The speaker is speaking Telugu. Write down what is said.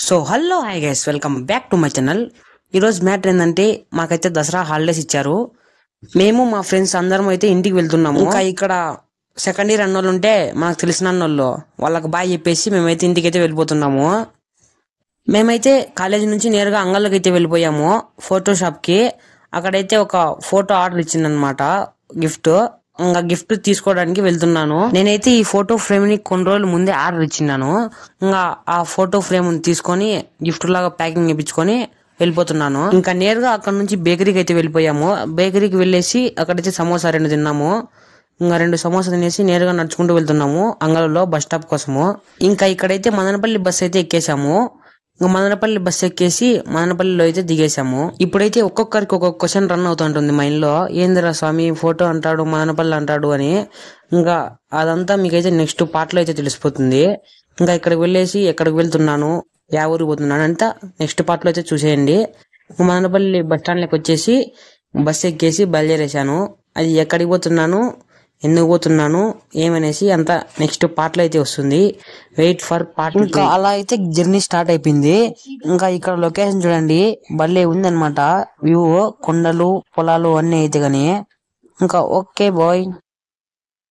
So hello hi guys, welcome back to my channel. ఈరోజు మ్యాటర్ ఏంటంటే మాకైతే దసరా హాలిడేస్ ఇచ్చారు. మేము మా ఫ్రెండ్స్ అందరం అయితే ఇంటికి వెళ్తున్నాము. ఇంకా ఇక్కడ సెకండ్ ఇయర్ అన్నోళ్ళు ఉంటే మనకు తెలిసిన అన్నోళ్ళు వాళ్ళకి బాయ్ చెప్పేసి మేమైతే ఇంటికి అయితే వెళ్ళిపోతున్నాము. మేమైతే కాలేజీ నుంచి నేరుగా అంగళ్ళకి అయితే వెళ్ళిపోయాము, ఫోటో షాప్కి. అక్కడైతే ఒక ఫోటో ఆర్డర్ ఇచ్చిందనమాట, గిఫ్ట్. ఇంకా గిఫ్ట్ తీసుకోవడానికి వెళ్తున్నాను. నేనైతే ఈ ఫోటో ఫ్రేమ్ ని కొన్ని రోజుల ముందే ఆర్డర్ ఇచ్చిన్నాను. ఇంకా ఆ ఫోటో ఫ్రేమ్ తీసుకొని గిఫ్ట్ లాగా ప్యాకింగ్ చేయించుకొని వెళ్ళిపోతున్నాను. ఇంకా నేరుగా అక్కడ నుంచి బేకరీకి అయితే వెళ్ళిపోయాము. బేకరీకి వెళ్ళేసి అక్కడైతే సమోసా 2 తిన్నాము. ఇంకా 2 సమోసా తినేసి నేరుగా నడుచుకుంటూ వెళ్తున్నాము అంగళలో బస్ స్టాప్ కోసము. ఇంకా ఇక్కడైతే మదనపల్లి బస్ అయితే ఎక్కేసాము. ఇంకా మదనపల్లి బస్ ఎక్కేసి మదనపల్లిలో అయితే దిగేసాము. ఇప్పుడైతే ఒక్కొక్కరికి ఒక్కొక్క క్వశ్చన్ రన్ అవుతుంటుంది మైండ్ లో. ఏందిరా స్వామి ఫోటో అంటాడు, మదనపల్లి అంటాడు అని. ఇంకా అదంతా మీకైతే నెక్స్ట్ పార్ట్ లో అయితే తెలిసిపోతుంది. ఇంకా ఇక్కడికి వెళ్ళేసి ఎక్కడికి వెళ్తున్నాను, యా ఊరికి పోతున్నాను అంతా నెక్స్ట్ పార్ట్ లో అయితే చూసేయండి. మదనపల్లి బస్ స్టాండ్ లోకి వచ్చేసి బస్ ఎక్కేసి బయలుదేరేశాను. అది ఎక్కడికి పోతున్నాను, ఎందుకు పోతున్నాను ఏమనేసి అంతా నెక్స్ట్ పార్ట్ లో అయితే వస్తుంది. Wait for part. ఇంకా అలా అయితే జర్నీ స్టార్ట్ అయిపోయింది. ఇంకా ఇక్కడ లొకేషన్ చూడండి, భలే ఉంది అనమాట వ్యూ. కొండలు పొలాలు అన్ని అయితే గాని. ఇంకా ఓకే బాయ్.